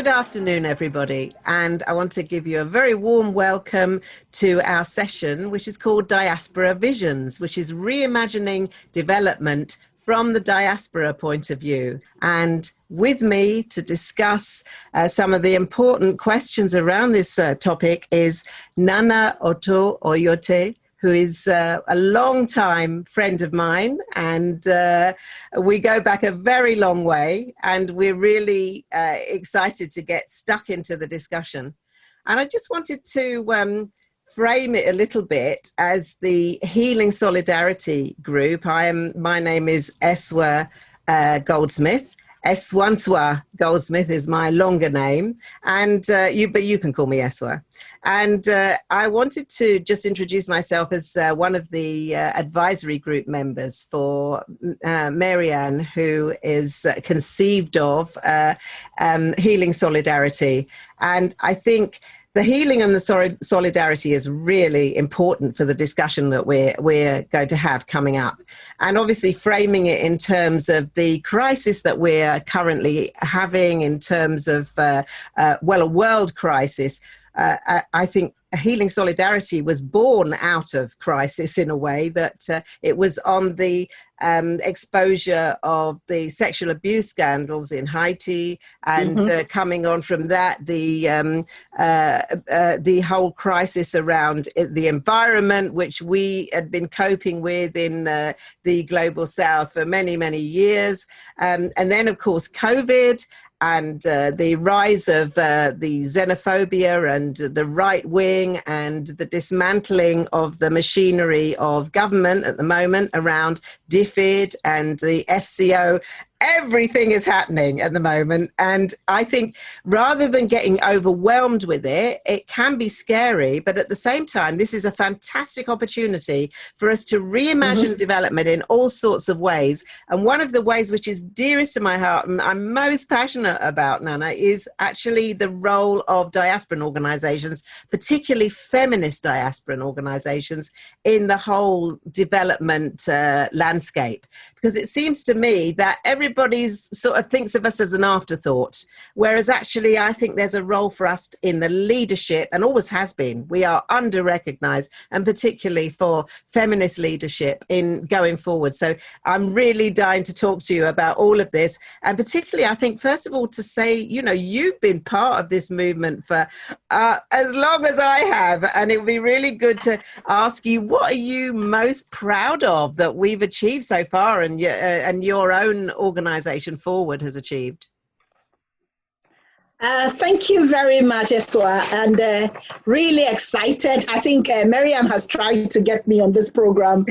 good afternoon, everybody. And I want to give you a very warm welcome to our session, which is called Diaspora Visions, which is reimagining development from the diaspora point of view. And with me to discuss some of the important questions around this topic is Naana Otoo-Oyortey, who is a long-time friend of mine, and we go back a very long way, and we're really excited to get stuck into the discussion. And I just wanted to frame it a little bit as the Healing Solidarity Group. My name is Esua Goldsmith. Esua Goldsmith is my longer name, and but you can call me Esua. And I wanted to just introduce myself as one of the advisory group members for Marianne, who is conceived of Healing Solidarity. And I think the healing and the solidarity is really important for the discussion that we're going to have coming up. And obviously framing it in terms of the crisis that we're currently having in terms of, a world crisis. I think Healing Solidarity was born out of crisis in a way that it was on the exposure of the sexual abuse scandals in Haiti, and coming on from that, the whole crisis around the environment, which we had been coping with in the global south for many, many years. And then, of course, COVID, and the rise of the xenophobia and the right wing, and the dismantling of the machinery of government at the moment around DFID and the FCO. Everything is happening at the moment. And I think rather than getting overwhelmed with it, it can be scary. But at the same time, this is a fantastic opportunity for us to reimagine development in all sorts of ways. And one of the ways which is dearest to my heart and I'm most passionate about, Nana, is actually the role of diasporan organizations, particularly feminist diasporan organizations, in the whole development landscape. Because it seems to me that everybody's sort of thinks of us as an afterthought, whereas actually I think there's a role for us in the leadership, and always has been. We are under-recognized, and particularly for feminist leadership in going forward. So I'm really dying to talk to you about all of this, and particularly I think, first of all, to say, you know, you've been part of this movement for as long as I have, and it would be really good to ask you, what are you most proud of that we've achieved so far, and your own organization Forward has achieved? Thank you very much, Esua, and really excited. I think Mariam has tried to get me on this program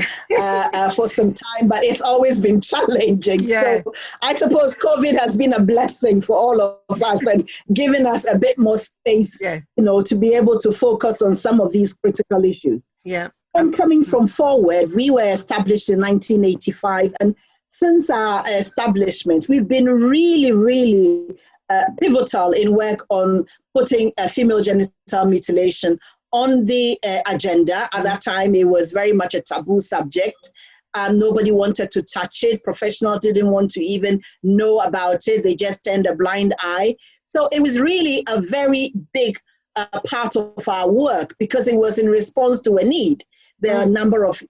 for some time, but it's always been challenging. Yeah. So I suppose COVID has been a blessing for all of us and given us a bit more space, you know, to be able to focus on some of these critical issues. Yeah. I'm coming from Forward. We were established in 1985, and since our establishment, we've been really, really pivotal in work on putting female genital mutilation on the agenda. At that time, it was very much a taboo subject. Nobody wanted to touch it. Professionals didn't want to even know about it. They just turned a blind eye. So it was really a very big part of our work, because it was in response to a need. There are a number of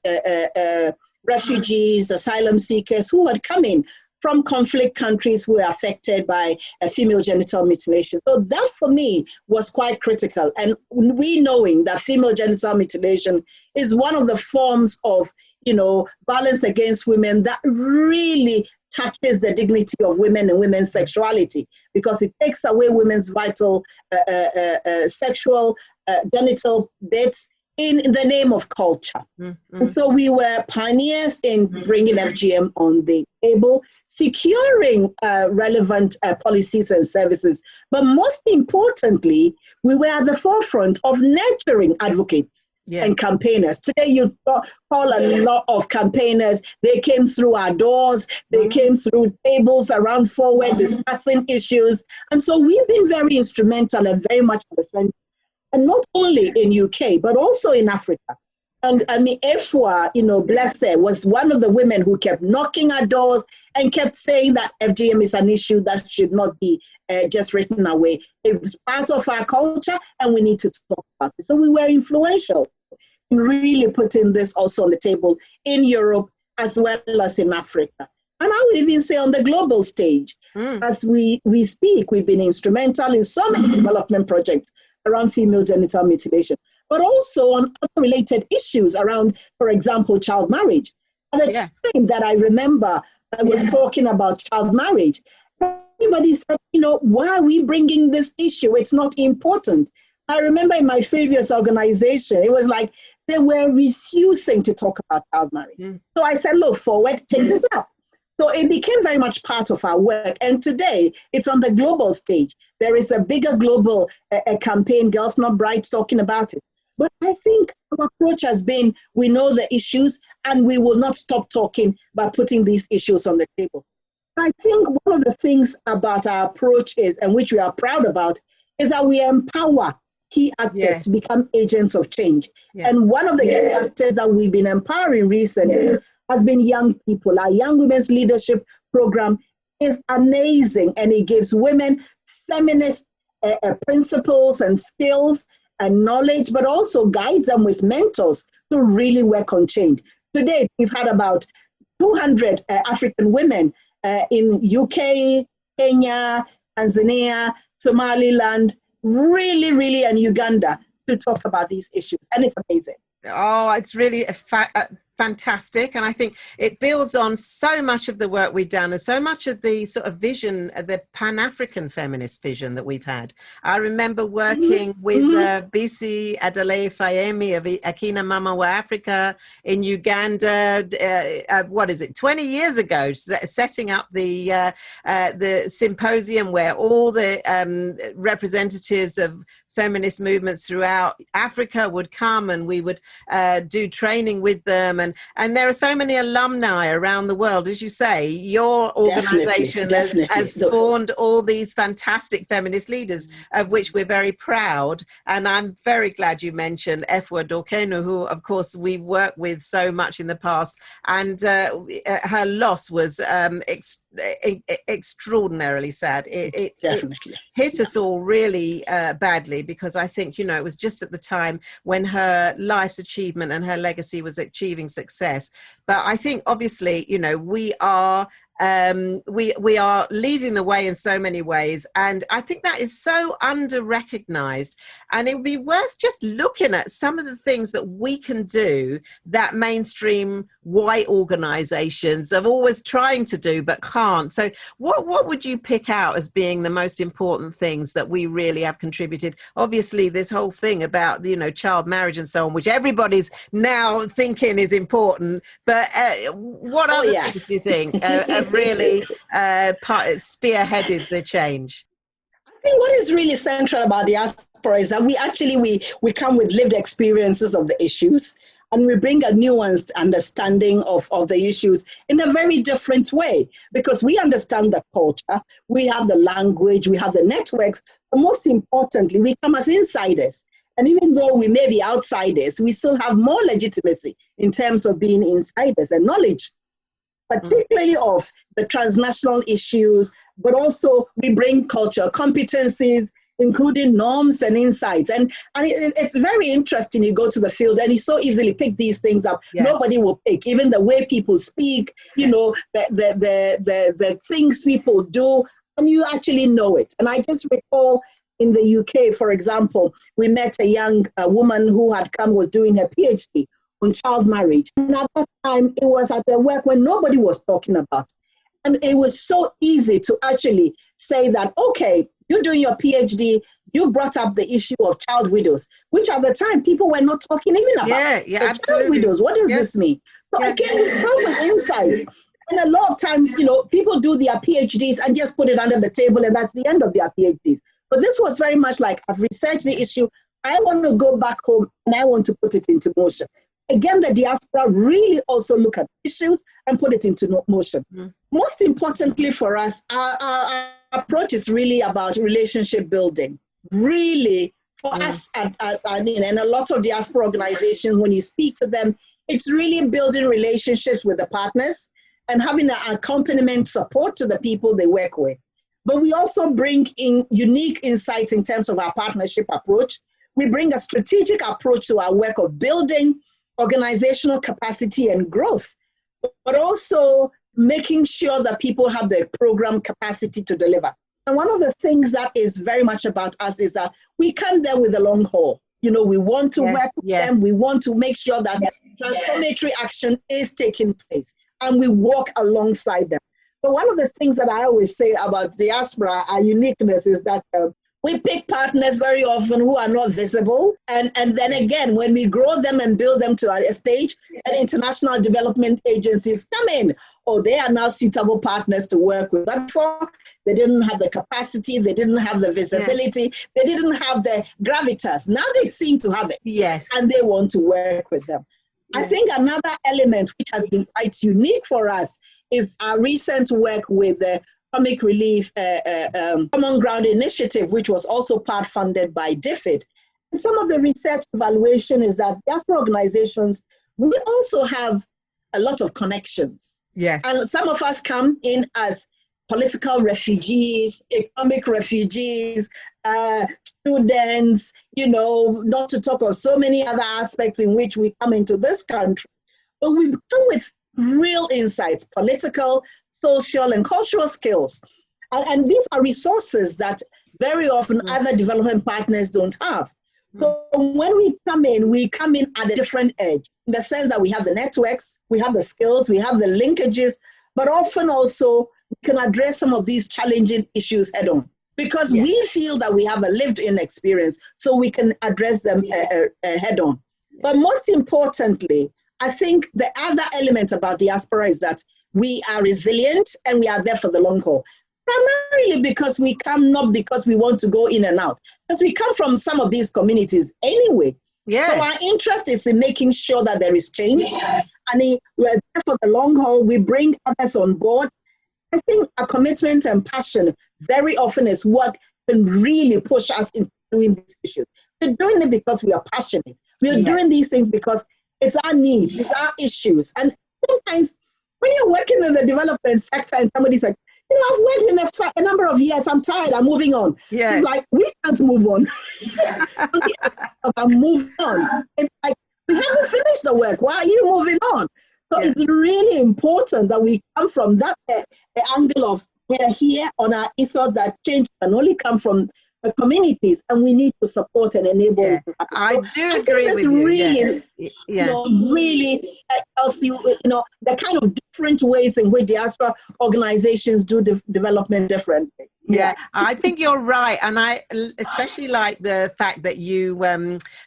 refugees, asylum seekers who had come in from conflict countries who were affected by female genital mutilation. So that for me was quite critical. And we knowing that female genital mutilation is one of the forms of, you know, violence against women that really touches the dignity of women and women's sexuality, because it takes away women's vital sexual genital bits in the name of culture. And so we were pioneers in bringing FGM on the table, securing relevant policies and services. But most importantly, we were at the forefront of nurturing advocates and campaigners. Today, you call a lot of campaigners. They came through our doors. They came through tables around Forward discussing issues. And so we've been very instrumental and very much at the center. And not only in UK, but also in Africa. And the Esua, bless her, was one of the women who kept knocking our doors and kept saying that FGM is an issue that should not be just written away. It was part of our culture and we need to talk about it. So we were influential in really putting this also on the table in Europe as well as in Africa. And I would even say on the global stage, as we speak, we've been instrumental in so many development projects around female genital mutilation, but also on other related issues around, for example, child marriage. At the time that I remember I was talking about child marriage, everybody said, why are we bringing this issue? It's not important. I remember in my previous organization, it was like they were refusing to talk about child marriage. So I said, look, forward, take this up. So it became very much part of our work. And today, it's on the global stage. There is a bigger global campaign, Girls Not Brides, talking about it. But I think our approach has been, we know the issues, and we will not stop talking by putting these issues on the table. I think one of the things about our approach is, and which we are proud about, is that we empower key actors to become agents of change. And one of the key actors that we've been empowering recently has been young people. Our Young Women's Leadership Program is amazing, and it gives women feminist principles and skills and knowledge, but also guides them with mentors to really work on change. Today, we've had about 200 African women in UK, Kenya, Tanzania, Somaliland, really, and Uganda to talk about these issues, and it's amazing. Oh, it's really fantastic. And I think it builds on so much of the work we've done and so much of the sort of vision, the Pan-African feminist vision that we've had. I remember working with Bisi Adelaide Fayemi of Akina Mama Wa Africa in Uganda, 20 years ago, setting up the symposium where all the representatives of feminist movements throughout Africa would come, and we would do training with them. And there are so many alumni around the world. As you say, your organization has spawned all these fantastic feminist leaders, of which we're very proud. And I'm very glad you mentioned Esua Goldsmith, who, of course, we've worked with so much in the past. And her loss was extraordinarily sad. It hit us all really badly, because I think, it was just at the time when her life's achievement and her legacy was achieving success. But I think, obviously, we are leading the way in so many ways, and I think that is so under-recognized. And it would be worth just looking at some of the things that we can do that mainstream white organizations are always trying to do but can't. So what would you pick out as being the most important things that we really have contributed? Obviously, this whole thing about child marriage and so on, which everybody's now thinking is important, but what other things do you think have really spearheaded the change? I think what is really central about diaspora is that we come with lived experiences of the issues, and we bring a nuanced understanding of the issues in a very different way, because we understand the culture, we have the language, we have the networks, but most importantly, we come as insiders. And even though we may be outsiders, we still have more legitimacy in terms of being insiders and knowledge, particularly of the transnational issues, but also we bring cultural competencies, including norms and insights. And it's very interesting. You go to the field and you so easily pick these things up. Nobody will pick, even the way people speak, the things people do, and you actually know it. And I just recall in the UK, for example, we met a young woman who had come, was doing her PhD on child marriage. And at that time, it was at a work when nobody was talking about it. And it was so easy to actually say that, okay, you're doing your PhD, you brought up the issue of child widows, which at the time people were not talking even about. Absolutely. Child widows, what does this mean? So again, we come with insights. And a lot of times, people do their PhDs and just put it under the table, and that's the end of their PhDs. But this was very much like, I've researched the issue, I want to go back home and I want to put it into motion. Again, the diaspora really also look at issues and put it into motion. Most importantly for us, our approach is really about relationship building, really For us, and a lot of diaspora organizations, when you speak to them, it's really building relationships with the partners and having an accompaniment support to the people they work with. But we also bring in unique insights in terms of our partnership approach. We bring a strategic approach to our work of building organizational capacity and growth, but also making sure that people have the program capacity to deliver. And one of the things that is very much about us is that we come there with the long haul. We want to work with them. We want to make sure that transformatory action is taking place, and we walk alongside them. But one of the things that I always say about diaspora, our uniqueness, is that we pick partners very often who are not visible. And then again, when we grow them and build them to a stage, and international development agencies come in, they are now suitable partners to work with. But before, they didn't have the capacity, they didn't have the visibility, they didn't have the gravitas. Now they seem to have it. Yes. And they want to work with them. I think another element which has been quite unique for us is our recent work with the Comic Relief Common Ground Initiative, which was also part funded by DFID. And some of the research evaluation is that diaspora organizations, we also have a lot of connections. Yes. And some of us come in as political refugees, economic refugees, students, not to talk of so many other aspects in which we come into this country. But we come with real insights, political, social, and cultural skills. And these are resources that very often other development partners don't have. So when we come in at a different edge, in the sense that we have the networks, we have the skills, we have the linkages, but often also we can address some of these challenging issues head on, because we feel that we have a lived-in experience, so we can address them head on. But most importantly, I think the other element about diaspora is that we are resilient and we are there for the long haul. Primarily because we come, not because we want to go in and out, because we come from some of these communities anyway. Yeah. So our interest is in making sure that there is change, and we're there for the long haul. We bring others on board. I think a commitment and passion very often is what can really push us into doing these issues. We're doing it because we are passionate. We're doing these things because it's our needs, it's our issues. And sometimes when you're working in the development sector and somebody's like, I've worked in a number of years, I'm tired, I'm moving on. Yeah. It's like, we can't move on. Move on. It's like, we haven't finished the work. Why are you moving on? So it's really important that we come from that angle of we're here on our ethos that change can only come from the communities, and we need to support and enable it to happen. I do agree with you. Really, really helps you, the kind of different ways in which diaspora organizations do development differently. Yeah, I think you're right. And I especially like the fact that you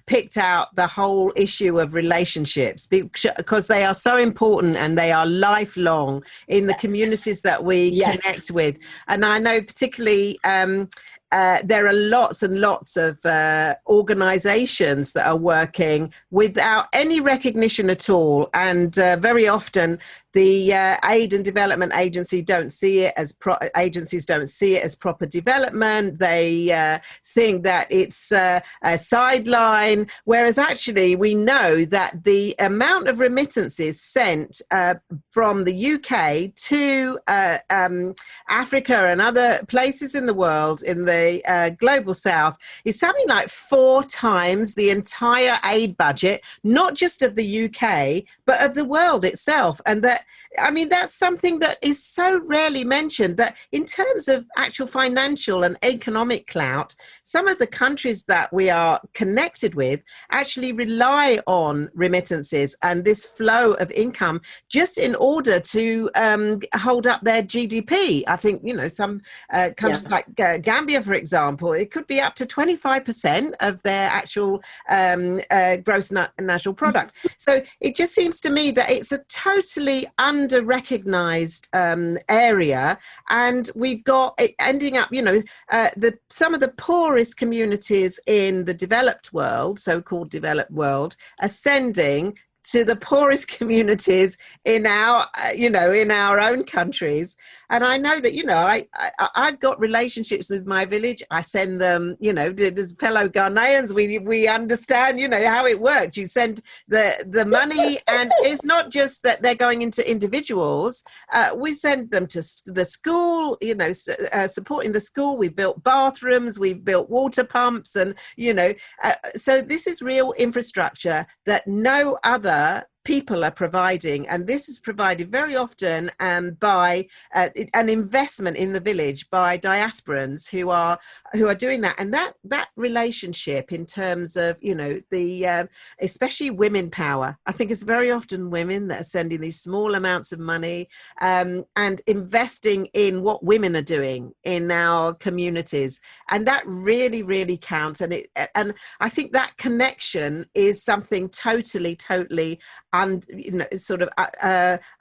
picked out the whole issue of relationships, because they are so important and they are lifelong in the communities that we connect with. And I know particularly there are lots and lots of organizations that are working without any recognition at all. And very often the aid and development agencies don't see it as proper development. They think that it's a sideline, whereas actually we know that the amount of remittances sent from the UK to Africa and other places in the world, in the global south, is something like 4 times the entire aid budget, not just of the UK, but of the world itself. And that, I mean, that's something that is so rarely mentioned, that in terms of actual financial and economic clout, some of the countries that we are connected with actually rely on remittances and this flow of income just in order to hold up their GDP. I think, some countries like Gambia, for example, it could be up to 25% of their actual gross national product. So it just seems to me that it's a totally under-recognized area, and we've got it ending up, some of the poorest communities in the developed world, so-called developed world, are sending to the poorest communities in our, in our own countries. And I know that, I've got relationships with my village. I send them, as fellow Ghanaians, we understand, how it works. You send the money, and it's not just that they're going into individuals. We send them to the school, supporting the school. We built bathrooms, we've built water pumps, and, so this is real infrastructure that no other people are providing, and this is provided very often by an investment in the village by diasporans who are doing that. And that relationship in terms of the especially women power, I think it's very often women that are sending these small amounts of money and investing in what women are doing in our communities, and that really counts. And I think that connection is something totally and sort of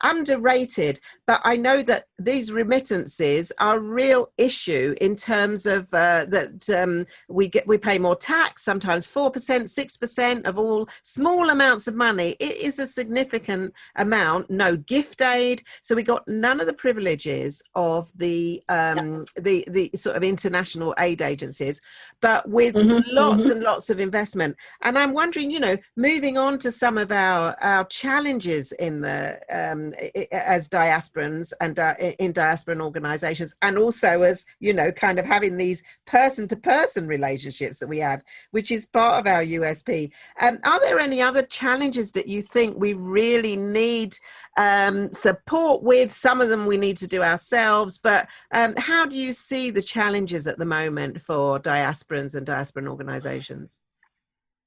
underrated. But I know that these remittances are a real issue in terms of that we pay more tax, sometimes 4%, 6% of all small amounts of money. It is a significant amount. No gift aid, so we got none of the privileges of the sort of international aid agencies, but with lots and lots of investment. And I'm wondering, moving on to some of our challenges in the as diasporans and in diasporan organizations, and also as kind of having these person-to-person relationships that we have, which is part of our USP. Are there any other challenges that you think we really need support with? Some of them we need to do ourselves, but how do you see the challenges at the moment for diasporans and diasporan organizations?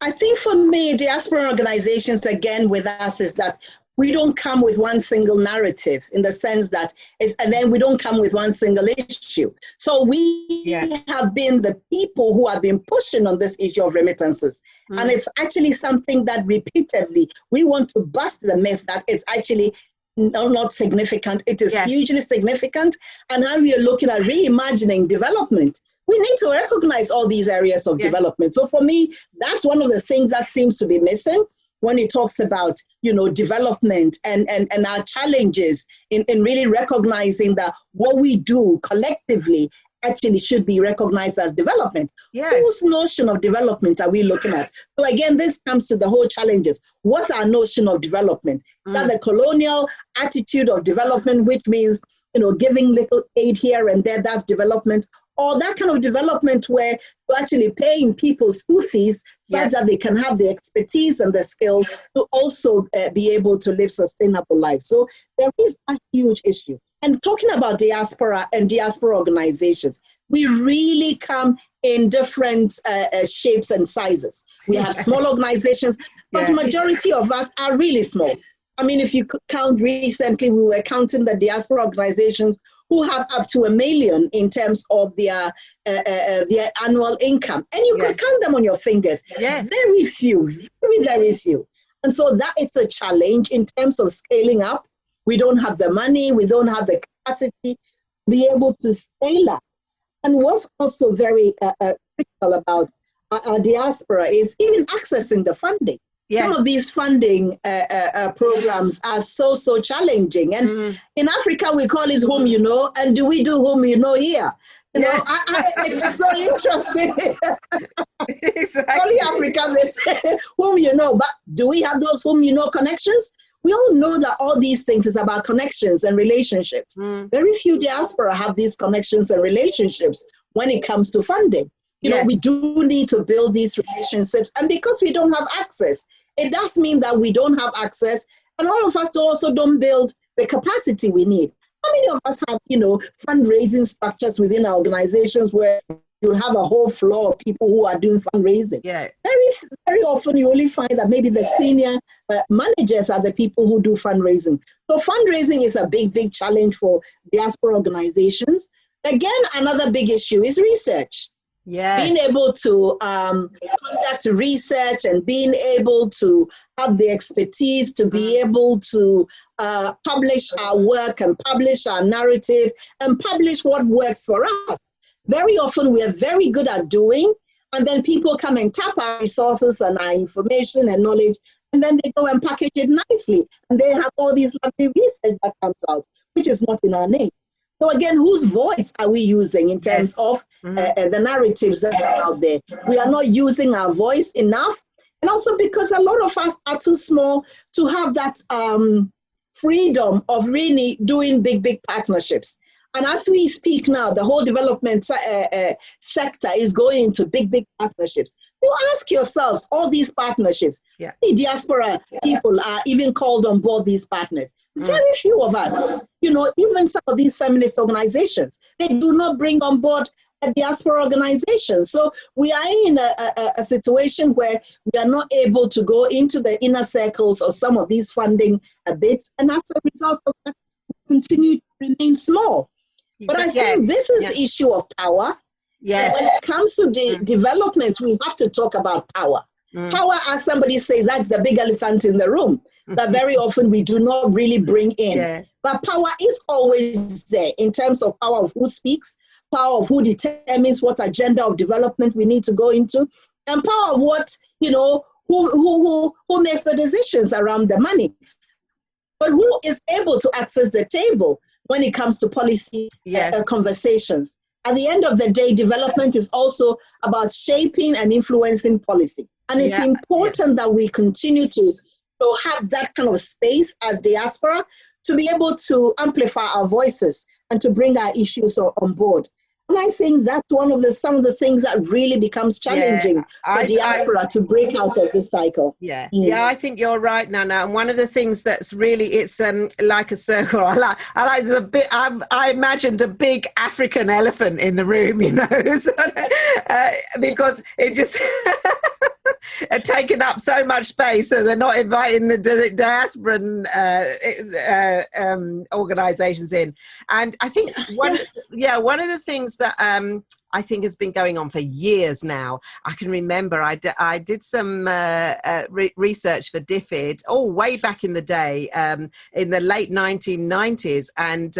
I think for me, diaspora organizations, again, with us is that we don't come with one single narrative, in the sense that and then we don't come with one single issue. So we have been the people who have been pushing on this issue of remittances. And it's actually something that repeatedly, we want to bust the myth that it's actually not significant. It is hugely significant. And now we are looking at reimagining development. We need to recognize all these areas of development. So for me, that's one of the things that seems to be missing when it talks about, development and our challenges in really recognizing that what we do collectively actually should be recognized as development. Whose notion of development are we looking at? So again, this comes to the whole challenges. What's our notion of development? That the colonial attitude of development, which means, giving little aid here and there, that's development, or that kind of development where you're actually paying people school fees such that they can have the expertise and the skills to also be able to live sustainable lives. So there is a huge issue. And talking about diaspora and diaspora organizations, we really come in different shapes and sizes. We have small organizations, but the majority of us are really small. I mean, if you could count, recently we were counting the diaspora organizations who have up to $1 million in terms of their annual income. And you could count them on your fingers. Very few, very few. And so that is a challenge in terms of scaling up. We don't have the money, we don't have the capacity to be able to scale up. And what's also very critical about our diaspora is even accessing the funding. Some of these funding programs are so challenging. And in Africa, we call it whom you know. And do we do whom you know here? It's so interesting. Only Africans, they say whom you know. But do we have those whom you know connections? We all know that all these things is about connections and relationships. Very few diaspora have these connections and relationships when it comes to funding. We do need to build these relationships. And because we don't have access, it does mean that we don't have access. And all of us also don't build the capacity we need. How many of us have, fundraising structures within our organizations where you have a whole floor of people who are doing fundraising? Very often you only find that maybe the senior managers are the people who do fundraising. So fundraising is a big challenge for diaspora organizations. Again, another big issue is research. Being able to conduct research and being able to have the expertise to be able to publish our work and publish our narrative and publish what works for us. Very often we are very good at doing, and then people come and tap our resources and our information and knowledge, and then they go and package it nicely, and they have all these lovely research that comes out, which is not in our name. So again, whose voice are we using in terms of the narratives that are out there? We are not using our voice enough, and also because a lot of us are too small to have that freedom of really doing big partnerships. And as we speak now, the whole development sector is going into big partnerships. You ask yourselves, all these partnerships, the diaspora people are even called on board these partners. Very few of us, even some of these feminist organizations, they do not bring on board a diaspora organization. So we are in a situation where we are not able to go into the inner circles of some of these funding bits. And as a result of that, we continue to remain small. But I think this is the issue of power. Yes. When it comes to development, we have to talk about power. Power, as somebody says, that's the big elephant in the room that very often we do not really bring in. But power is always there in terms of power of who speaks, power of who determines what agenda of development we need to go into, and power of what, who makes the decisions around the money. But who is able to access the table when it comes to policy conversations? At the end of the day, development is also about shaping and influencing policy. And it's important that we continue to have that kind of space as diaspora to be able to amplify our voices and to bring our issues on board. And I think that's some of the things that really becomes challenging for diaspora to break out of this cycle. I think you're right, Nana. And one of the things that's really, it's like a circle. I imagined a big African elephant in the room, because it just taken up so much space, so they're not inviting the diasporan organizations in. And I think one of the things that I think has been going on for years now. I can remember I did some research for DFID, way back in the day, in the late 1990s, and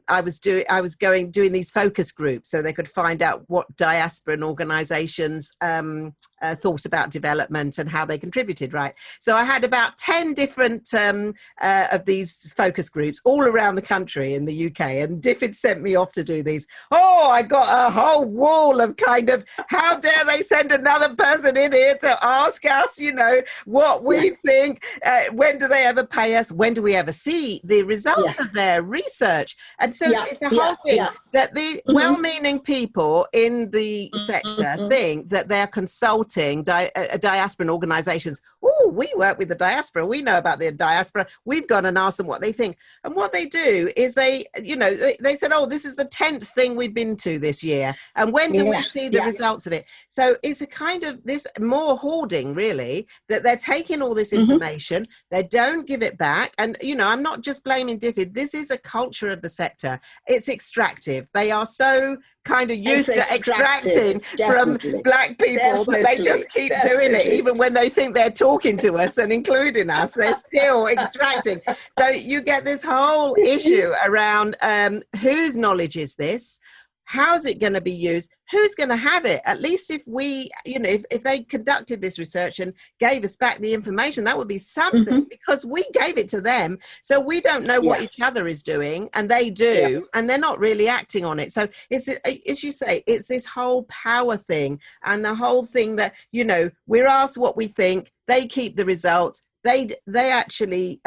I was doing these focus groups so they could find out what diasporan organizations thought about development and how they contributed, right? So I had about 10 different of these focus groups all around the country in the UK, and DFID sent me off to do these. I got a whole wall of kind of, how dare they send another person in here to ask us, what we think, when do they ever pay us, when do we ever see the results of their research? And so it's the whole thing that the well-meaning people in the sector think that they're consulting diasporan organizations. We work with the diaspora, we know about the diaspora, we've gone and asked them what they think. And what they do is they said, this is the 10th thing we've been to this year, and when do we see the results of it? So it's a kind of this more hoarding, really, that they're taking all this information, they don't give it back. And I'm not just blaming DFID, this is a culture of the sector. It's extractive. They are so kind of used to extracting from Black people that they just keep doing it, even when they think they're talking to us and including us, they're still extracting. So you get this whole issue around whose knowledge is this? How's it going to be used? Who's going to have it? At least if we, if they conducted this research and gave us back the information, that would be something, because we gave it to them. So we don't know what each other is doing, and they do, and they're not really acting on it. So it's, as you say, it's this whole power thing, and the whole thing that, we're asked what we think, they keep the results. They actually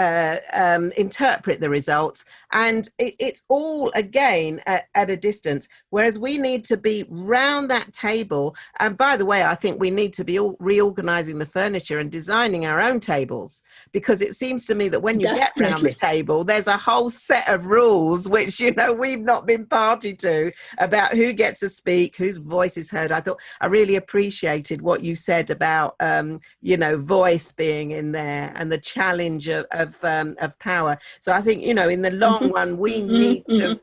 interpret the results, and it's all again at a distance, whereas we need to be round that table. And by the way, I think we need to be reorganizing the furniture and designing our own tables, because it seems to me that when you get round the table, there's a whole set of rules which we've not been party to, about who gets to speak, whose voice is heard. I thought I really appreciated what you said about voice being in there, and the challenge of power. So I think, in the long run, we need to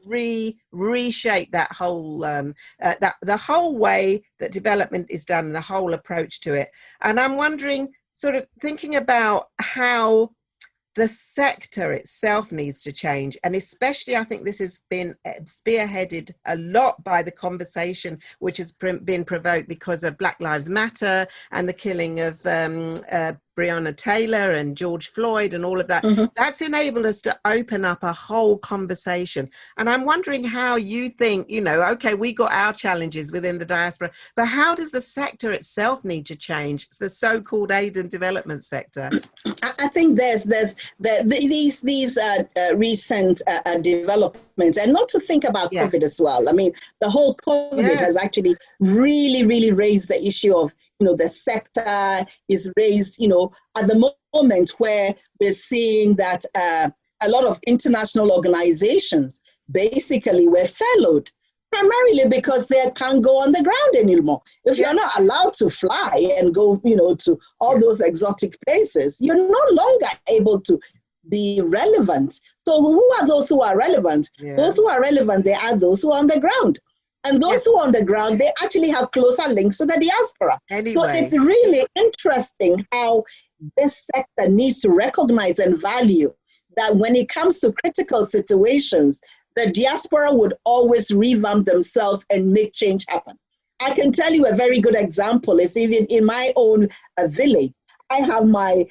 reshape that whole, the whole way that development is done, and the whole approach to it. And I'm wondering, sort of thinking about how the sector itself needs to change. And especially, I think this has been spearheaded a lot by the conversation which has been provoked because of Black Lives Matter and the killing of Breonna Taylor and George Floyd and all of that, Mm-hmm. that's enabled us to open up a whole conversation. And I'm wondering how you think, okay, we got our challenges within the diaspora, but how does the sector itself need to change, the so-called aid and development sector? I think these recent developments, and not to think about COVID as well. I mean, the whole COVID has actually really, really raised the issue of, the sector is raised, at the moment where we're seeing that a lot of international organizations basically were furloughed, primarily because they can't go on the ground anymore. If you're not allowed to fly and go, to all those exotic places, you're no longer able to be relevant. So who are those who are relevant? Those who are relevant, they are those who are on the ground. And those who are on the ground, they actually have closer links to the diaspora. Anyway. So it's really interesting how this sector needs to recognize and value that when it comes to critical situations, the diaspora would always revamp themselves and make change happen. I can tell you a very good example is even in my own village. I have my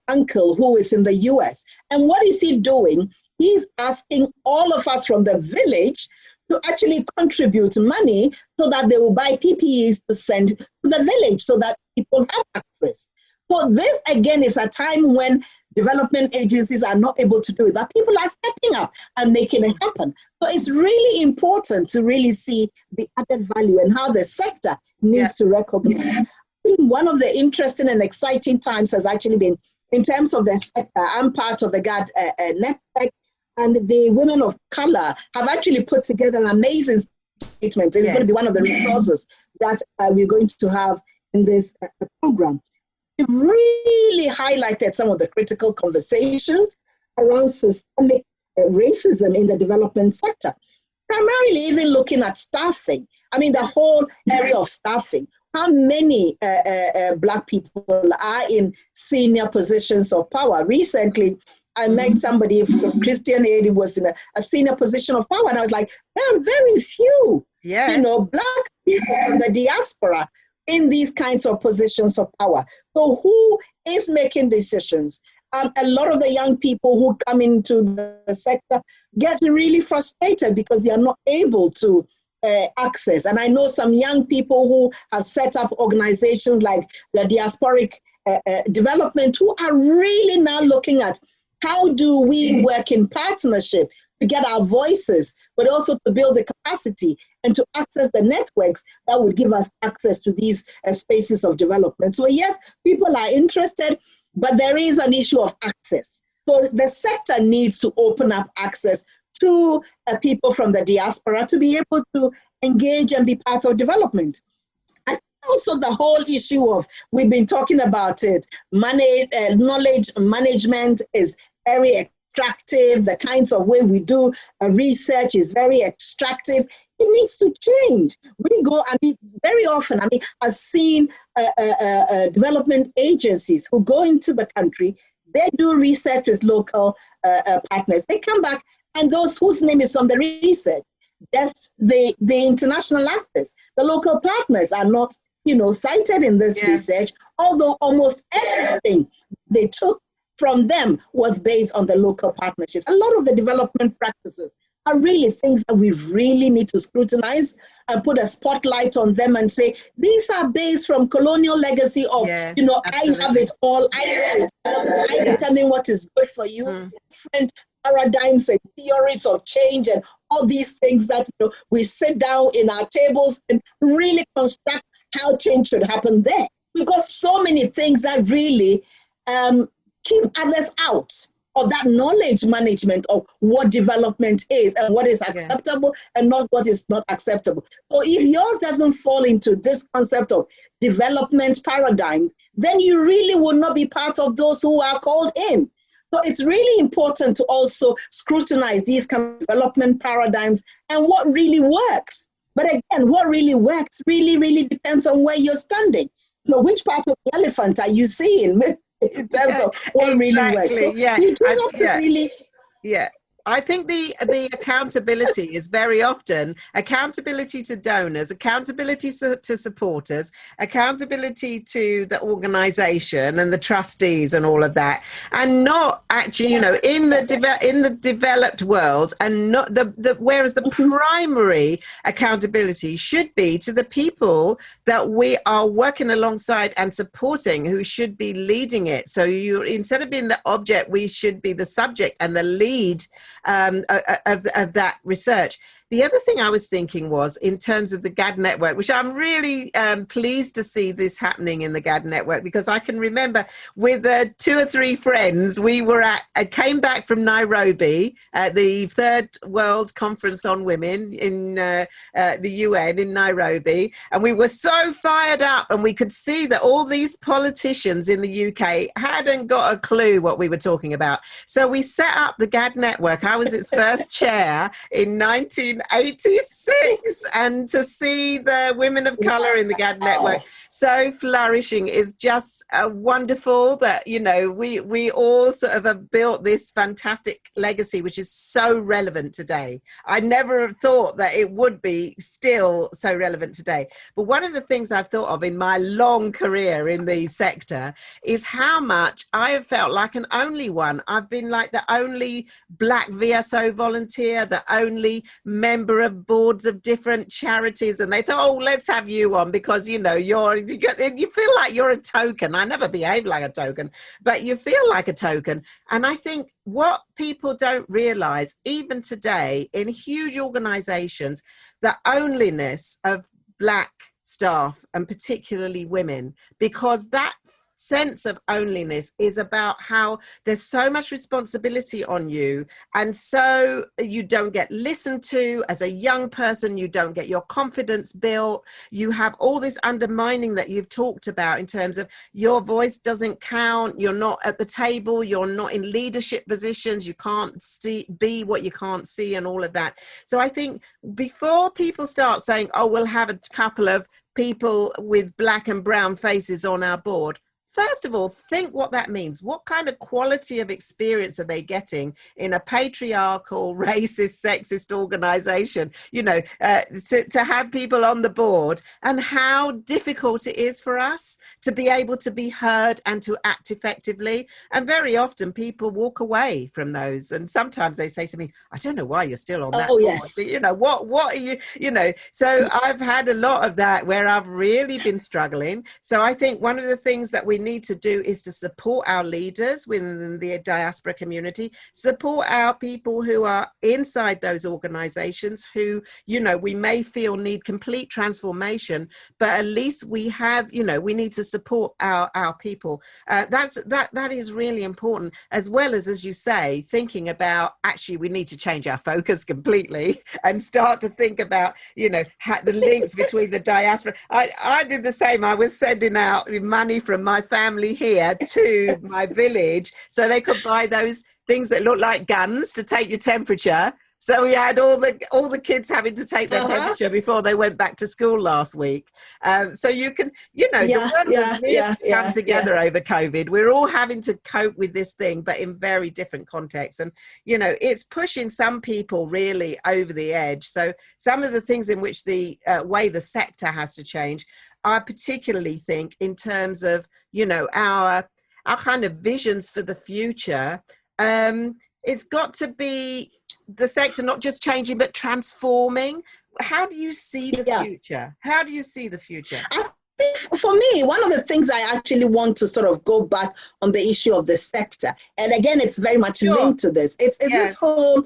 uncle who is in the US. And what is he doing? He's asking all of us from the village to actually contribute money so that they will buy PPEs to send to the village so that people have access. So this, again, is a time when development agencies are not able to do it, but people are stepping up and making it happen. So it's really important to really see the added value and how the sector needs to recognize. I think one of the interesting and exciting times has actually been in terms of the sector. I'm part of the GAD network, and the women of color have actually put together an amazing statement. It's going to be one of the resources that we're going to have in this program. We've really highlighted some of the critical conversations around systemic racism in the development sector, primarily even looking at staffing. I mean, the whole area of staffing. How many Black people are in senior positions of power? Recently, I met somebody from Christian Aid who was in a senior position of power, and I was like, there are very few, Black people from the diaspora in these kinds of positions of power. So who is making decisions? A lot of the young people who come into the sector get really frustrated because they are not able to access. And I know some young people who have set up organizations like the Diasporic Development who are really now looking at how do we work in partnership to get our voices, but also to build the capacity and to access the networks that would give us access to these spaces of development. So yes, people are interested, but there is an issue of access. So the sector needs to open up access to people from the diaspora to be able to engage and be part of development. Also, the whole issue of, we've been talking about it, knowledge management is very extractive. The kinds of way we do research is very extractive. It needs to change. Very often, I've seen development agencies who go into the country, they do research with local partners. They come back, and those whose name is on the research, just the international actors, the local partners are not cited in this research, although almost everything they took from them was based on the local partnerships. A lot of the development practices are really things that we really need to scrutinize and put a spotlight on them and say, these are based from colonial legacy of, absolutely. I have it all, I know it all, I determine what is good for you, different paradigms and theories of change and all these things that we sit down in our tables and really construct how change should happen there. We've got so many things that really keep others out of that knowledge management of what development is and what is acceptable and not what is not acceptable. So if yours doesn't fall into this concept of development paradigm, then you really will not be part of those who are called in. So it's really important to also scrutinize these kind of development paradigms and what really works. But again, what really works really, really depends on where you're standing. Which part of the elephant are you seeing in terms of what really works? So you do have to really I think the accountability is very often accountability to donors, accountability to supporters, accountability to the organization and the trustees and all of that, and not actually, you know, in the developed world, and not whereas the primary accountability should be to the people that we are working alongside and supporting, who should be leading it. So instead of being the object, we should be the subject and the lead of that research. The other thing I was thinking was in terms of the GAD network, which I'm really pleased to see this happening in the GAD network, because I can remember with 2 or 3 friends, we were came back from Nairobi at the Third World Conference on Women in the UN in Nairobi, and we were so fired up, and we could see that all these politicians in the UK hadn't got a clue what we were talking about. So we set up the GAD network. I was its first chair in 1986, and to see the women of color in the GAD network so flourishing is just wonderful. That, you know, we all sort of have built this fantastic legacy, which is so relevant today. I never thought that it would be still so relevant today. But one of the things I've thought of in my long career in the sector is how much I have felt like an only one. I've been like the only Black VSO volunteer, the only member of boards of different charities, and they thought, oh, let's have you on because, you know, you feel like you're a token. I never behaved like a token, but you feel like a token. And I think what people don't realize, even today in huge organizations, the onlyness of Black staff, and particularly women, because that sense of onlyness is about how there's so much responsibility on you, and so you don't get listened to as a young person, you don't get your confidence built, you have all this undermining that you've talked about in terms of your voice doesn't count, you're not at the table, you're not in leadership positions, you can't be what you can't see, and all of that. So I think before people start saying, oh, we'll have a couple of people with Black and brown faces on our board, first of all, think what that means. What kind of quality of experience are they getting in a patriarchal, racist, sexist organization? You know, to have people on the board, and how difficult it is for us to be able to be heard and to act effectively. And very often people walk away from those. And sometimes they say to me, I don't know why you're still on that board. Yes. You know, what are you, you know? So I've had a lot of that where I've really been struggling. So I think one of the things that we need to do is to support our leaders within the diaspora community, support our people who are inside those organizations who, you know, we may feel need complete transformation, but at least we have, you know, we need to support our people. That is really important, as well as you say, thinking about actually we need to change our focus completely and start to think about, you know, the links between the diaspora. I did the same. I was sending out money from my family here to my village so they could buy those things that look like guns to take your temperature. So we had all the kids having to take their temperature before they went back to school last week. So you can, you know, the world has really come together over COVID. We're all having to cope with this thing, but in very different contexts. And, you know, it's pushing some people really over the edge. So some of the things in which the way the sector has to change, I particularly think in terms of, you know, our kind of visions for the future. It's got to be the sector not just changing, but transforming. How do you see the future? How do you see the future? I think for me, one of the things I actually want to sort of go back on the issue of the sector, and again, it's very much linked to this. It's this whole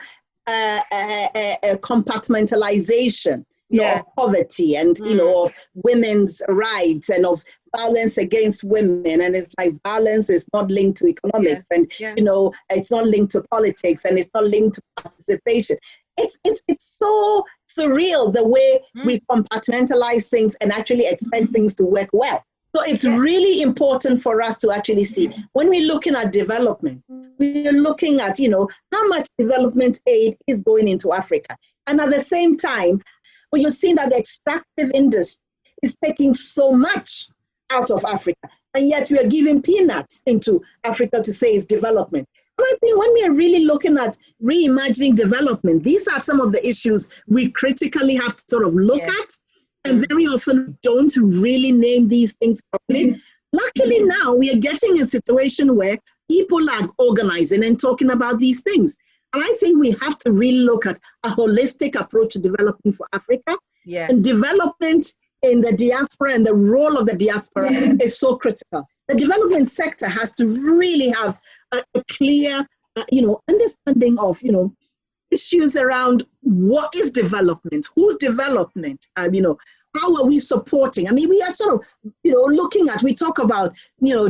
compartmentalization. You know, of poverty and, you know, of women's rights and of violence against women. And it's like violence is not linked to economics and, you know, it's not linked to politics and it's not linked to participation. It's so surreal the way we compartmentalize things and actually expect things to work well. So it's really important for us to actually see when we're looking at development, we're looking at, you know, how much development aid is going into Africa. And at the same time, well, you're seeing that the extractive industry is taking so much out of Africa, and yet we are giving peanuts into Africa to say it's development. And I think when we are really looking at reimagining development, these are some of the issues we critically have to sort of look at. And very often don't really name these things properly. Luckily now we are getting a situation where people are organizing and talking about these things. And I think we have to really look at a holistic approach to development for Africa. And development in the diaspora and the role of the diaspora is so critical. The development sector has to really have a clear, understanding of, issues around what is development, whose development, how are we supporting? I mean, we are sort of, looking at, we talk about,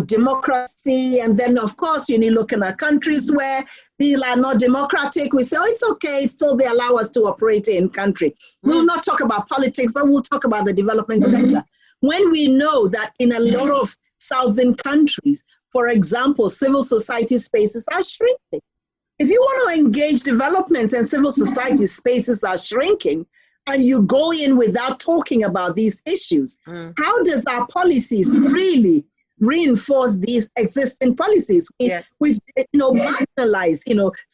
democracy, and then of course, looking at countries where people are not democratic, we say, oh, it's okay, still they allow us to operate in country. We'll not talk about politics, but we'll talk about the development sector. When we know that in a lot of southern countries, for example, civil society spaces are shrinking. If you want to engage development and civil society spaces are shrinking, and you go in without talking about these issues, how does our policies really reinforce these existing policies, which marginalize,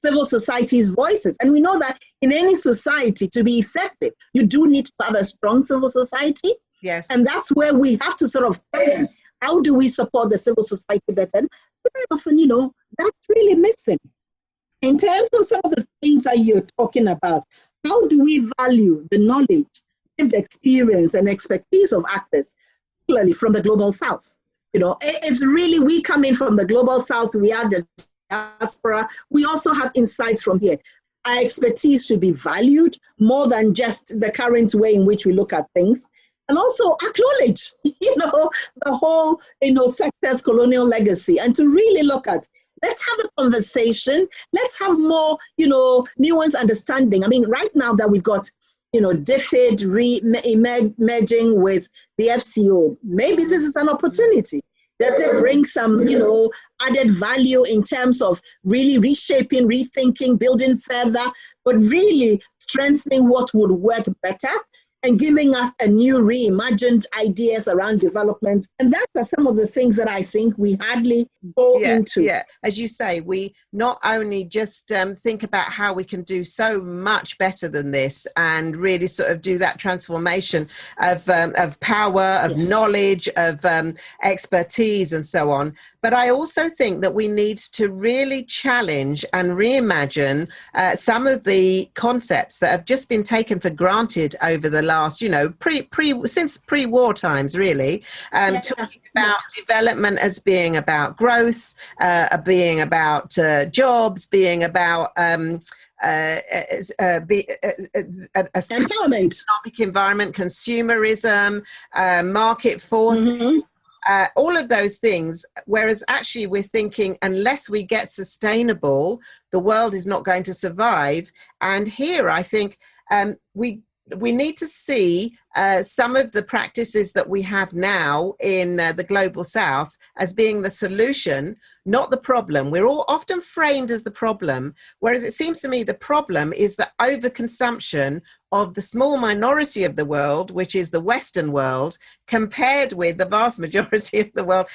civil society's voices? And we know that in any society, to be effective, you do need to have a strong civil society. Yes. And that's where we have to sort of think, how do we support the civil society better? And very often, that's really missing. In terms of some of the things that you're talking about, how do we value the knowledge, lived experience, and expertise of actors, particularly from the Global South? It's really, we come in from the Global South, we are the diaspora, we also have insights from here. Our expertise should be valued more than just the current way in which we look at things. And also acknowledge, the whole, sector's colonial legacy, and to really look at, let's have a conversation. Let's have more, nuanced understanding. I mean, right now that we've got, DFID merging with the FCO, maybe this is an opportunity. Does it bring some, added value in terms of really reshaping, rethinking, building further, but really strengthening what would work better and giving us a new reimagined ideas around development? And that are some of the things that I think we hardly go into. Yeah, as you say, we not only just think about how we can do so much better than this and really sort of do that transformation of power, of knowledge, of expertise and so on, but I also think that we need to really challenge and reimagine some of the concepts that have just been taken for granted over the last, since pre-war times, really. Talking about development as being about growth, being about jobs, being about empowerment, economic environment, consumerism, market forces. All of those things, whereas actually we're thinking unless we get sustainable, the world is not going to survive. And here I think we need to see some of the practices that we have now in the Global South as being the solution, not the problem. We're all often framed as the problem, whereas it seems to me the problem is the overconsumption of the small minority of the world, which is the Western world, compared with the vast majority of the world,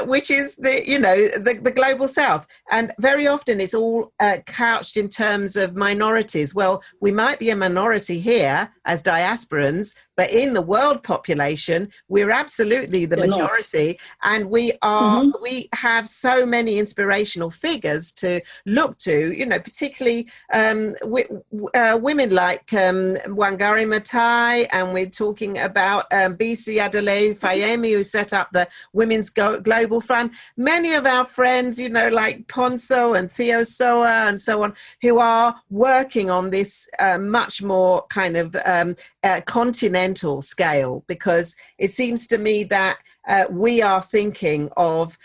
which is the Global South. And very often it's all couched in terms of minorities. Well, we might be a minority here as diasporans, but in the world population, we're absolutely the majority. And we are, we have so many inspirational figures to look to, particularly women like Wangari Maathai, and we're talking about BC Adelaide Fayemi, who set up the Women's Global Fund. Many of our friends, like Ponso and Theo Soa and so on, who are working on this much more kind of continental scale, because it seems to me that we are thinking of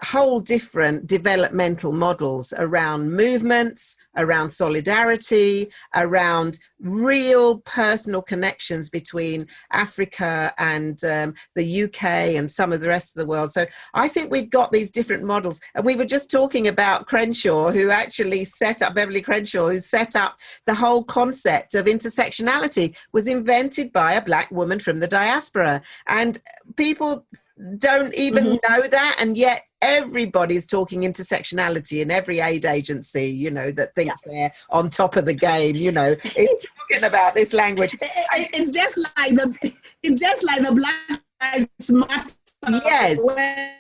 whole different developmental models around movements, around solidarity, around real personal connections between Africa and the UK and some of the rest of the world. So I think we've got these different models. And we were just talking about Crenshaw, who actually set up, Beverly Crenshaw, who set up the whole concept of intersectionality, was invented by a Black woman from the diaspora. And people don't even know that, and yet everybody's talking intersectionality in every aid agency, you know, that thinks they're on top of the game, you know, it's talking about this language. It's just like the Black Lives Matter. Yes. Where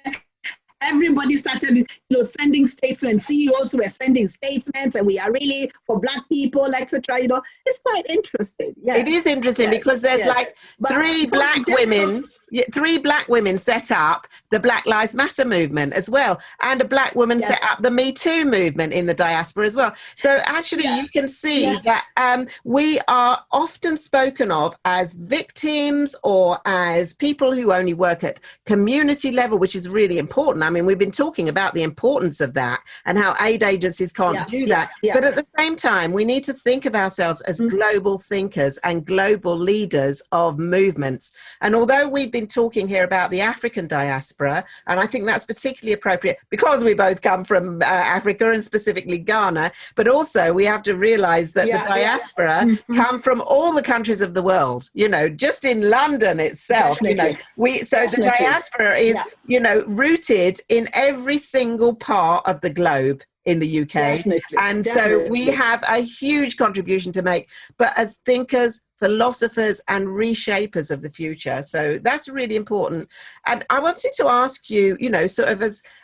everybody started, you know, sending statements. CEOs were sending statements, and we are really for Black people, etc. You know, it's quite interesting. Yeah, it is interesting because there's like three Black women set up the Black Lives Matter movement as well, and a Black woman set up the Me Too movement in the diaspora as well. So actually you can see that we are often spoken of as victims or as people who only work at community level, which is really important. I mean, we've been talking about the importance of that and how aid agencies can't do that. But at the same time, we need to think of ourselves as global thinkers and global leaders of movements. And although we've been talking here about the African diaspora, and I think that's particularly appropriate because we both come from Africa and specifically Ghana, but also we have to realize that the diaspora come from all the countries of the world, you know, just in London itself, you know, the diaspora is, you know, rooted in every single part of the globe in the UK. So we have a huge contribution to make, but as thinkers, philosophers and reshapers of the future. So that's really important. And I wanted to ask you, you know, sort of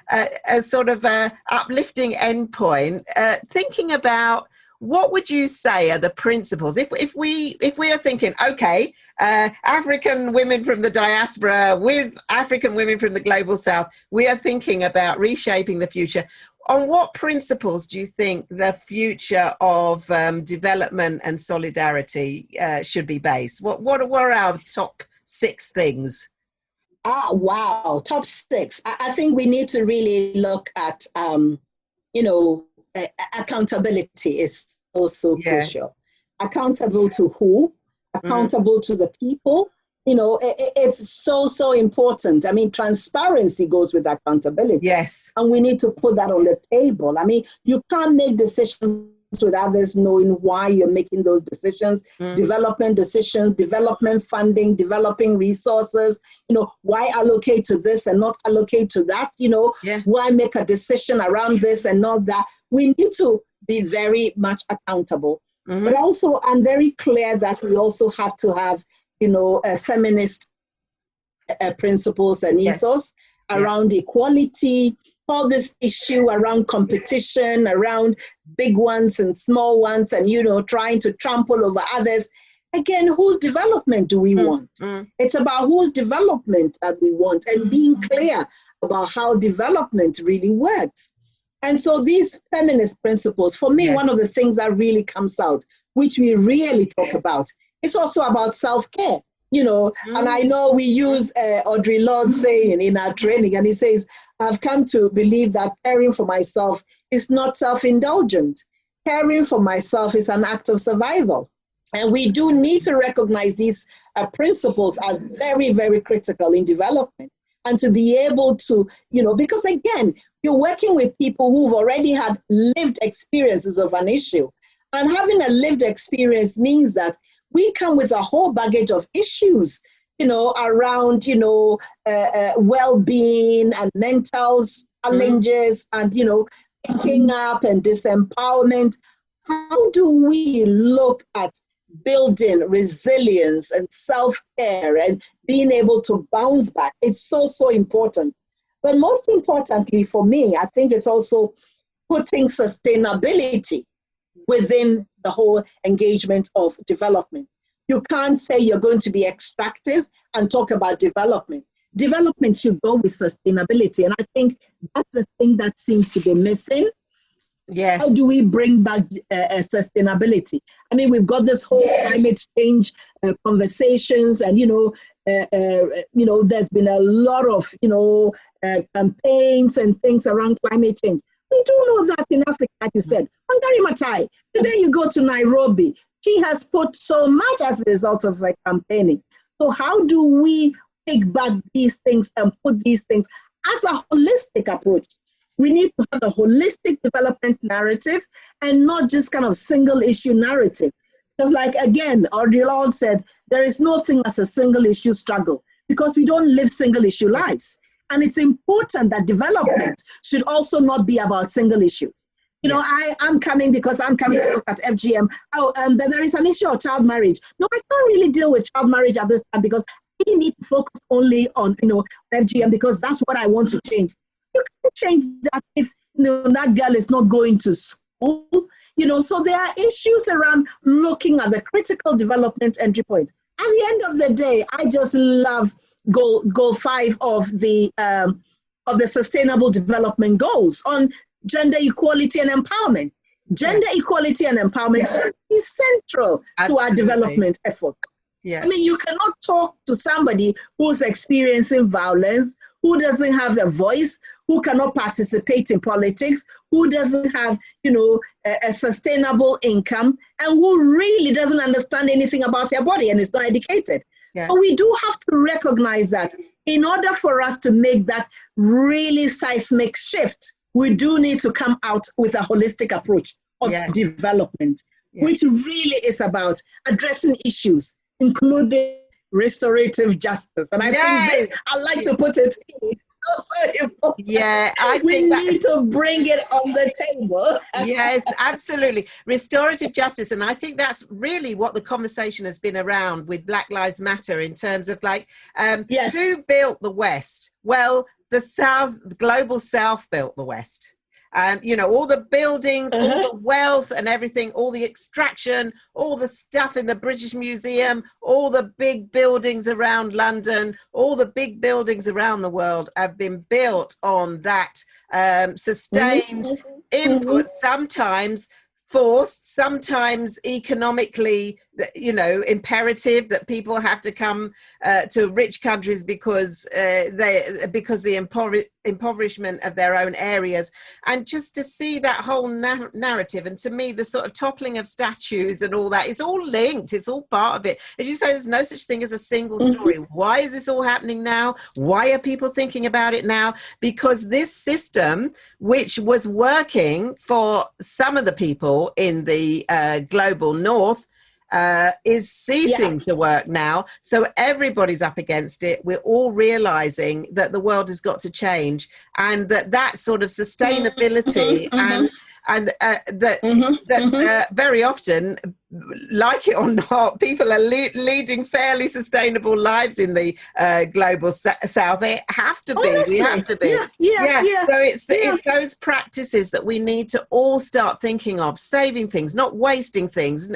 as sort of a uplifting endpoint, thinking about what would you say are the principles if we are thinking, okay, African women from the diaspora with African women from the global south, we are thinking about reshaping the future. On what principles do you think the future of development and solidarity should be based? What are our top 6 things? Wow, top 6. I think we need to really look at, you know, accountability is also crucial. Accountable to who? Accountable to the people. You know, it's so important. I mean, transparency goes with accountability. Yes. And we need to put that on the table. I mean, you can't make decisions with others knowing why you're making those decisions, development decisions, development funding, developing resources, you know, why allocate to this and not allocate to that, you know, why make a decision around this and not that. We need to be very much accountable. But also, I'm very clear that we also have to have, you know, feminist principles and ethos around equality, all this issue around competition, around big ones and small ones, and, you know, trying to trample over others. Again, whose development do we want? It's about whose development that we want and being clear about how development really works. And so these feminist principles, for me, one of the things that really comes out, which we really talk about, it's also about self-care, you know, and I know we use Audre Lorde saying in our training, and he says, I've come to believe that caring for myself is not self-indulgent. Caring for myself is an act of survival. And we do need to recognize these principles as very, very critical in development. And to be able to, you know, because again, you're working with people who've already had lived experiences of an issue. And having a lived experience means that we come with a whole baggage of issues, you know, around, you know, well-being and mental challenges and, you know, picking up and disempowerment. How do we look at building resilience and self-care and being able to bounce back? It's so important. But most importantly for me, I think it's also putting sustainability within the whole engagement of development. You can't say you're going to be extractive and talk about development. Development should go with sustainability. And I think that's the thing that seems to be missing. Yes. How do we bring back sustainability? I mean, we've got this whole climate change conversations, and you know, there's been a lot of campaigns and things around climate change. We do know that in Africa, like you said, Wangari Maathai. Today you go to Nairobi, she has put so much as a result of her campaigning. So how do we take back these things and put these things as a holistic approach? We need to have a holistic development narrative and not just kind of single issue narrative. Because like, again, Audre Lorde said, there is no thing as a single issue struggle because we don't live single issue lives. And it's important that development should also not be about single issues. You know, I'm coming because I'm coming to look at FGM. There is an issue of child marriage. No, I can't really deal with child marriage at this time because we need to focus only on, FGM because that's what I want to change. You can't change that if, that girl is not going to school. So there are issues around looking at the critical development entry point. At the end of the day, I just love goal 5 of the Sustainable Development Goals on gender equality and empowerment. Gender equality and empowerment is central to our development effort. I mean, you cannot talk to somebody who's experiencing violence, who doesn't have a voice, who cannot participate in politics, who doesn't have, a sustainable income, and who really doesn't understand anything about her body and is not educated. But we do have to recognize that in order for us to make that really seismic shift, we do need to come out with a holistic approach of development, which really is about addressing issues, including restorative justice. And I think this, I like to put it in, also important. We need to bring it on the table. Yes, absolutely. Restorative justice. And I think that's really what the conversation has been around with Black Lives Matter in terms of who built the West? Well, the global South built the West. And, all the buildings, all the wealth and everything, all the extraction, all the stuff in the British Museum, all the big buildings around London, all the big buildings around the world have been built on that sustained input, sometimes forced, sometimes economically, imperative that people have to come to rich countries because the impoverishment of their own areas. And just to see that whole narrative, and to me, the sort of toppling of statues and all that, it's all linked. It's all part of it. As you say, there's no such thing as a single story. Why is this all happening now? Why are people thinking about it now? Because this system, which was working for some of the people in the global north, is ceasing to work now. So everybody's up against it. We're all realizing that the world has got to change, and that sort of sustainability and that very often, like it or not, people are leading fairly sustainable lives in the global South. They have to be. Honestly, we have to be. So it's those practices that we need to all start thinking of, saving things, not wasting things.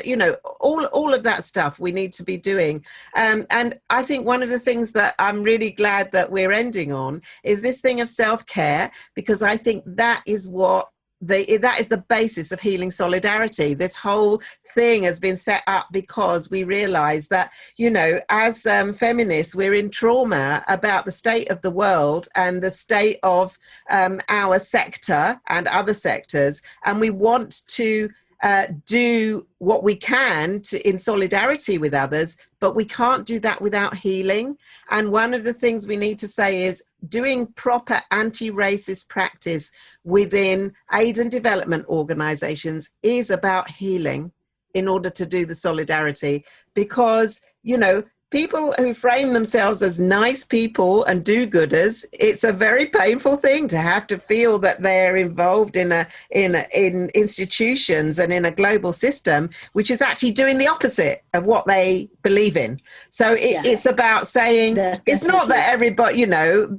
All of that stuff we need to be doing. And I think one of the things that I'm really glad that we're ending on is this thing of self-care, because I think that is what that is the basis of healing solidarity. This whole thing has been set up because we realize that, as feminists, we're in trauma about the state of the world and the state of our sector and other sectors. And we want to do what we can in solidarity with others, but we can't do that without healing. And one of the things we need to say is doing proper anti-racist practice within aid and development organizations is about healing in order to do the solidarity. Because, people who frame themselves as nice people and do-gooders, it's a very painful thing to have to feel that they're involved in institutions and in a global system, which is actually doing the opposite of what they believe in. So it's about saying it's not that everybody,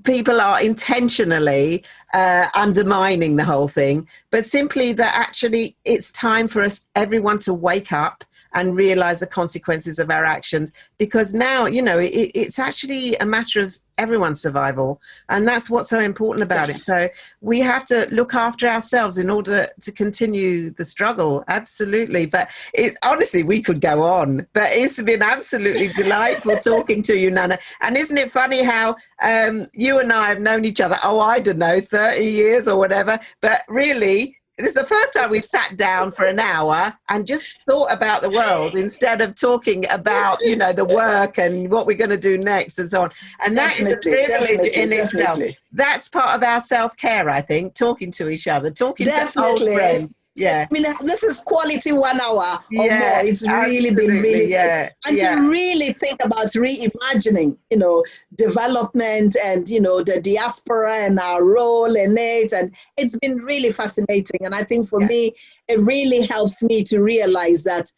people are intentionally undermining the whole thing, but simply that actually it's time for everyone to wake up and realize the consequences of our actions, because now, it's actually a matter of everyone's survival. And that's what's so important about it. So we have to look after ourselves in order to continue the struggle. Absolutely. But honestly, we could go on, but it's been absolutely delightful talking to you, Naana. And isn't it funny how you and I have known each other, I don't know, 30 years or whatever, but really, this is the first time we've sat down for an hour and just thought about the world instead of talking about, the work and what we're going to do next and so on. And that is a privilege in itself. That's part of our self-care, I think, talking to each other, talking to old friends. Yeah. I mean, this is quality 1 hour or Yeah, more. It's really been absolutely, really yeah, good. And yeah. to really think about reimagining, development and, the diaspora and our role in it. And it's been really fascinating. And I think for me, it really helps me to realize that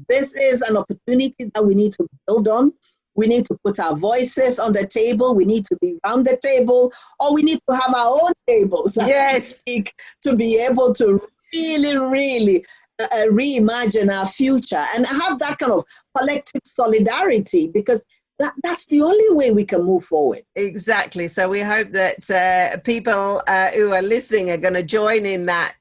this is an opportunity that we need to build on. We need to put our voices on the table. We need to be around the table, or we need to have our own tables, as we speak, to be able to really, really reimagine our future and have that kind of collective solidarity, because that's the only way we can move forward. Exactly. So we hope that people who are listening are going to join in that,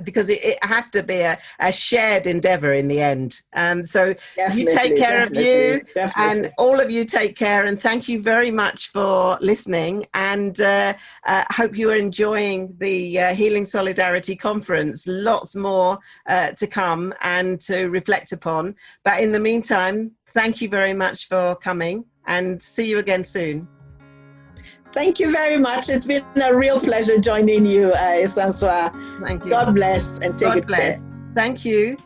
because it has to be a shared endeavor in the end. So you take care of you, and all of you take care. And thank you very much for listening. And hope you are enjoying the Healing Solidarity Conference. Lots more to come and to reflect upon. But in the meantime, thank you very much for coming, and see you again soon. Thank you very much. It's been a real pleasure joining you, Esua. Thank you. God bless and take it care. Thank you.